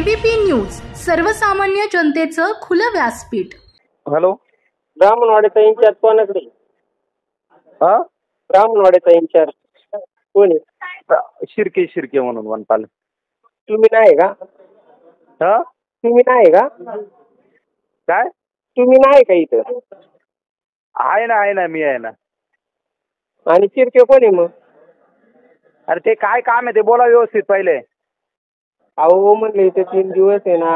ABP news, सर्वसामान्य जनतेचं खुलं व्यासपीठ. हॅलो, ब्राह्मणवाड्याचा इन्चार्ज कोणाकडे? हा, ब्राह्मणवाड्याचा इन्चार्ज कोण आहे? शिर्के म्हणून वनपाल. तुम्ही नाही का? हा, तुम्ही नाही का? काय? तुम्ही नाही का इथं? आहे ना, मी आहे ना. आणि शिर्के कोण आहे मग? अरे ते काय काम आहे ते बोला व्यवस्थित पहिले. अहो म्हणले इथे 3 दिवस आहे ना,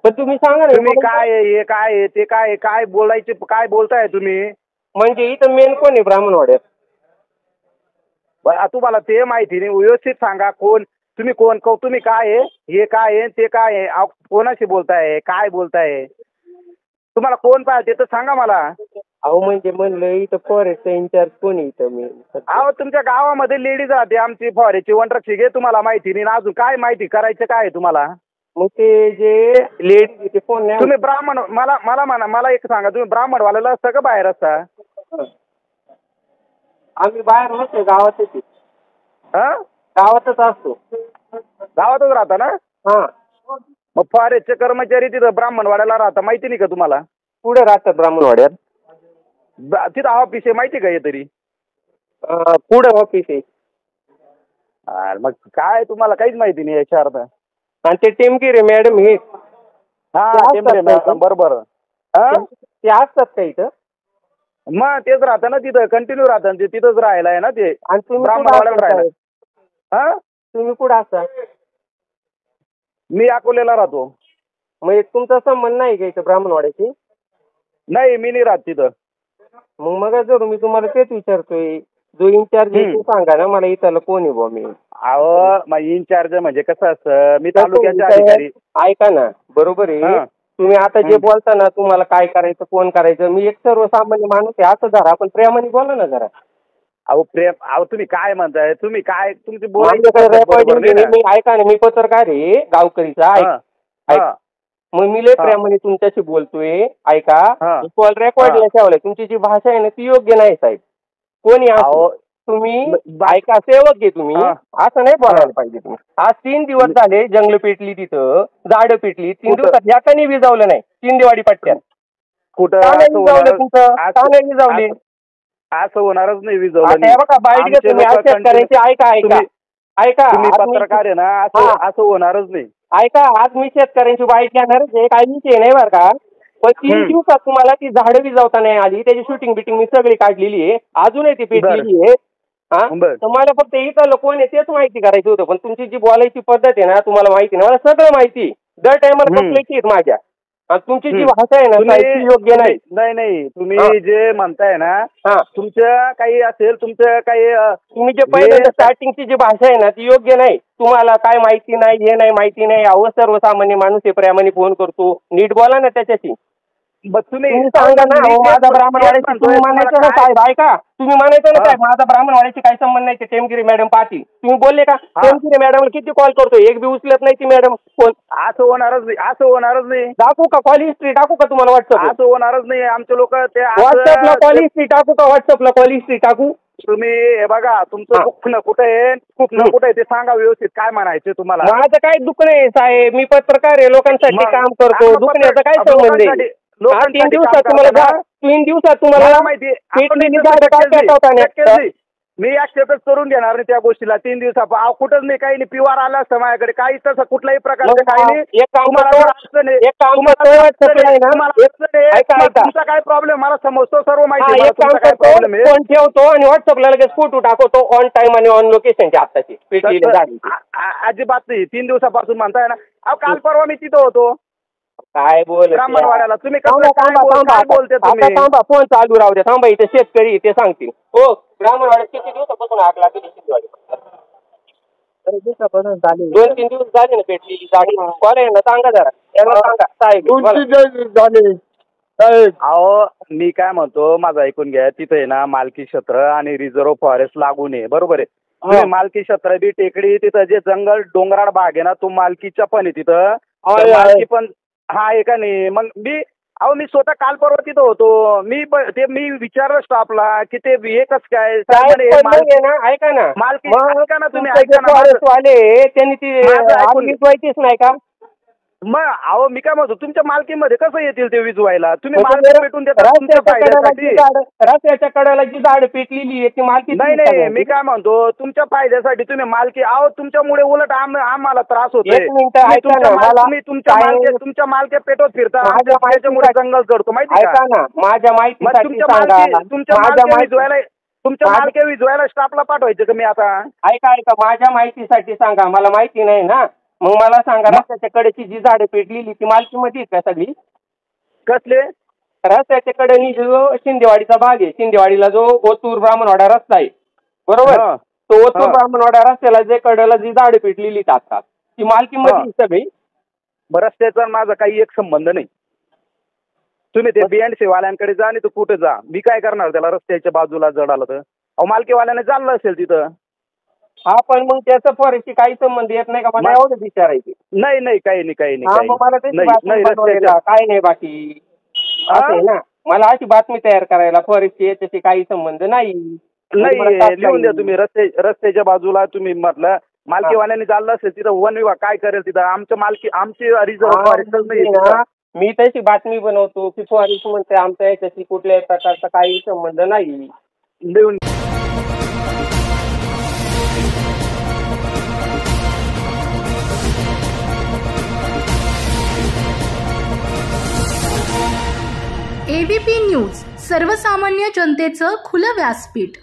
पण तुम्ही सांगा ना. तुम्ही काय आहे, हे काय आहे, ते काय आहे, काय बोलायचे, काय बोलताय तुम्ही? म्हणजे इथं मेन कोण आहे ब्राह्मणवाड्यात? तुम्हाला ते माहिती नाही, व्यवस्थित सांगा. कोण तुम्ही, कोण तुम्ही काय आहे, हे काय आहे, ते काय आहे, कोणाशी बोलताय, काय बोलताय, तुम्हाला कोण पाहिजे ते तर सांगा मला. अहो म्हणजे म्हणलं इथं फॉरेस्टचा इन्चार्ज कोण आहे इथं मेन? अहो तुमच्या गावामध्ये लेडीज राहते आमची फॉरेस्टची वनरक्षक आहे, तुम्हाला माहिती नाही. अजून काय माहिती करायचं काय तुम्हाला? मग ते जे लेडीज ते फोन नाही. तुम्ही ब्राह्मण, मला म्हणा, मला एक सांगा, तुम्ही ब्राह्मणवाल्याला असता का बाहेर असता? आम्ही बाहेर नसतो, गावातच. हा, गावातच असतो. गावातच राहता ना? हा. मग फॉरेस्टचे कर्मचारी तिथं ब्राह्मणवाड्याला राहता, माहिती नाही का तुम्हाला? पुढे राहतात ब्राह्मणवाड्यात. तिथं ऑफिस आहे, माहिती का हे तरी? पुढे ऑफिस आहे. मग काय तुम्हाला काहीच माहिती नाही याच्या अर्थ? आणि ते टेमगिरे मॅडम हे. हा, बरोबर. ते असतात का इथं? मग तेच राहतं ना तिथं, कंटिन्यू राहतं ते, तिथंच राहायला आहे ना ते. आणि तुम्ही ब्राह्मणवाड्याला राहायला. हा, तुम्ही कुठं असता? मी अकोल्याला राहतो. मग तुमचा संबंध नाही का इथं ब्राह्मणवाड्याची? नाही, मी नाही राहत तिथं. मग जर मी तुम्हाला तेच विचारतोय, जो इन्चार्ज आहे तो सांगा ना मला, इथं कोण आहे बुवा मी? अहो मग इन्चार्ज म्हणजे कसं असतं, मी तालुक्याच्या अधिकारी. ऐका ना, बरोबर आहे. तुम्ही आता जे बोलता ना, तुम्हाला काय करायचं, कोण करायचं, मी एक सर्वसामान्य माणूस आहे असं धरा, आपण प्रेमाने बोला ना जरा. अहो तुम्ही काय म्हणताय, तुम्ही काय तुमची मी ऐका ना, मी पत्रकार आहे गावकरीचा. मग मी लय प्रेमाने तुमच्याशी बोलतोय, ऐका. कॉल रेकॉर्डला ठेवलाय. तुमची जी भाषा आहे ना ती योग्य नाही साहेब. कोणी तुम्ही ऐका, सेवक आहे तुम्ही, असं नाही बोलायला पाहिजे तुम्ही. आज 3 दिवस झाले जंगल पेटली, तिथं झाडं पेटली. 3 दिवसात याकाने विजावलं नाही. चिंदेवाडी पट्ट्यात कुठं विजावलं? तुमचं काने विजावले? असं होणारच नाही विजवलं. बघा बाईट घ्या तुम्ही शेतकऱ्यांची. ऐका तुम्ही पत्रकार आहे ना, असं होणारच नाही. ऐका, आज मी शेतकऱ्यांची बाईट घेणारच आहे, काही विषय नाही बरं का. पण 3 दिवसात तुम्हाला ती झाडं विजावता नाही आली, त्याची शूटिंग बिटिंग मी सगळी काढलेली आहे, अजूनही ती पेटलेली आहे. तुम्हाला फक्त इथं कोण आहे तेच माहिती करायचं होतं, पण तुमची जी बोलायची पद्धत आहे ना तुम्हाला माहिती नाही, मला सगळं माहिती. दर टायमाला कंप्लेंट आहेत माझ्या. तुमची जी भाषा आहे ना ती योग्य नाही. नाही, तुम्ही जे म्हणताय ना, तुमचं काही असेल, तुमचं काही, तुम्ही जे पहिले स्टार्टिंगची जी भाषा आहे ना ती योग्य नाही. तुम्हाला काय माहिती नाही, हे नाही माहिती नाही. अहो सर्वसामान्य माणूस आहे, प्रेमाने फोन करतो, नीट बोला ना त्याच्याशी. तुम्ही सांगा ना, माझा ब्राह्मणवाड्याची तुम्ही म्हणायचं ना साहेब, ऐका, तुम्ही म्हणायचं ना साहेब माझा ब्राह्मणवाड्याची काही संबंध नाही, ते टेमगिरी मॅडम पाहतील. तुम्ही बोलले का? टेमगिरी मॅडमला किती कॉल करतो, एक बी उचलत नाही ती मॅडम फोन. असं होणारच नाही. दाखवू का कॉल हिस्ट्री? टाकू का तुम्हाला व्हॉट्सअप? असं होणारच नाही. आमचे लोक ते व्हॉट्सअपला कॉल हिस्ट्री टाकू का? व्हॉट्सअपला कॉल हिस्ट्री टाकू? तुम्ही हे बघा, तुमचं दुखणं कुठे आहे, कुठे ते सांगा व्यवस्थित. काय म्हणायचं तुम्हाला? माझं काही दुःख नाही साहेब, मी पत्रकार आहे, लोकांसाठी काम करतो. दुखण्याचा काय संबंध आहे? 3 दिवसात तुम्हाला माहिती मी ऍक्सेप्ट करून घेणार नाही त्या गोष्टीला. 3 दिवसा कुठंच नाही, काही नाही. पिवार आला असतं माझ्याकडे, काही तसं कुठल्याही प्रकारचं काही नाही. तुमचा काय प्रॉब्लेम मला समजतो, सर्व माहिती. फोन ठेवतो आणि व्हॉट्सअपला लगेच फोटो टाकवतो ऑन टाइम आणि ऑन लोकेशनची आत्ताची अजिबात नाही. 3 दिवसापासून म्हणताय ना. काल परवा मी तिथं होतो. काय बोल ब्राह्मणवाड्याला तुम्ही बोलते तुम्ही? थांबा, फोन चालू राहू द्या. थांबा, इथे शेतकरी ते सांगतील. हो, ब्राह्मणवाड्यात किती दिवसापासून आग लागली? 2-3 दिवस झाले ना पेटलेली गाडी. कॉल आहे ना, सांगा जरा त्यांना, सांगा साहेब. अहो मी काय म्हणतो, माझं ऐकून घ्या. तिथे आहे ना मालकी क्षेत्र आणि रिझर्व्ह फॉरेस्ट लागून आहे, बरोबर आहे. मालकी क्षेत्र बी टेकडी, तिथं जे जंगल डोंगराळ भाग आहे ना तो मालकीचा पण आहे तिथं. मालकी पण आहे का नाही? मग मी स्वतः काल परवा तिथं होतो. मी विचारलं स्टाफला की ते हे कसं काय ऐका ना, मालकी ऐका ना तुम्ही, त्यांनी ती नाही का? मग अहो मी काय म्हणतो तुमच्या मालकीमध्ये कसं येतील ते विजवायला? तुम्ही मालकी पेटून देता तुमच्या फायद्यासाठी. रस्त्याच्या कडेला जी झाड पेटलेली आहे ती मालकी नाही मी काय म्हणतो तुमच्या फायद्यासाठी तुम्ही मालकी अहो तुमच्यामुळे उलट आम्हाला त्रास होतोय. तुमच्या मालकी पेटवत फिरता त्याच्यामुळे जंगल जडतो माहिती का? माझ्या माहिती तुमच्या मालकी विजवायला स्टाफला पाठवायचं का मी आता? ऐका माझ्या माहितीसाठी सांगा, मला माहिती नाही ना. मग मला सांगा रस्त्याच्या कडेची जी झाडं पेटलेली ती मालकीमध्ये आहेत का सगळी? कसले? रस्त्याच्या कडेनी जो शिंदेवाडीचा भाग आहे, शिंदेवाडीला जो ओतूर ब्राह्मणवाडा रस्ता आहे बरोबर, तो ओतूर ब्राह्मणवाडा रस्त्याला जे कडेला जी झाडं पेटलेली टाकतात ती मालकीमध्ये सगळी. रस्त्याचा माझा काही एक संबंध नाही. तुम्ही ते BNC वाल्यांकडे जा आणि तू कुठे जा, मी काय करणार त्याला रस्त्याच्या बाजूला जडाला? तर अहो मालकीवाल्याने चाललं असेल तिथं. हा पण मग त्याचा फॉरेस्टची काही संबंध येत नाही का? मला एवढं विचारायचे. नाही काही नाही मला काय नाही बाकी असं ना. मला अशी बातमी तयार करायला फॉरेस्टची याच्याशी काही संबंध नाही. लिहून द्या तुम्ही रस्त्याच्या बाजूला. तुम्ही म्हटलं मालकीवाल्याने चाललं असेल तिथं वन विभाग काय करेल तिथं? आमची रिझर्व्ह फॉरेस्ट नाही. मी तशी बातमी बनवतो की फॉरेस्ट म्हणते आमच्या याच्याशी कुठल्याही प्रकारचा काही संबंध नाही. लिहून ABP न्यूज सर्वसामान्य जनतेचं खुलं व्यासपीठ.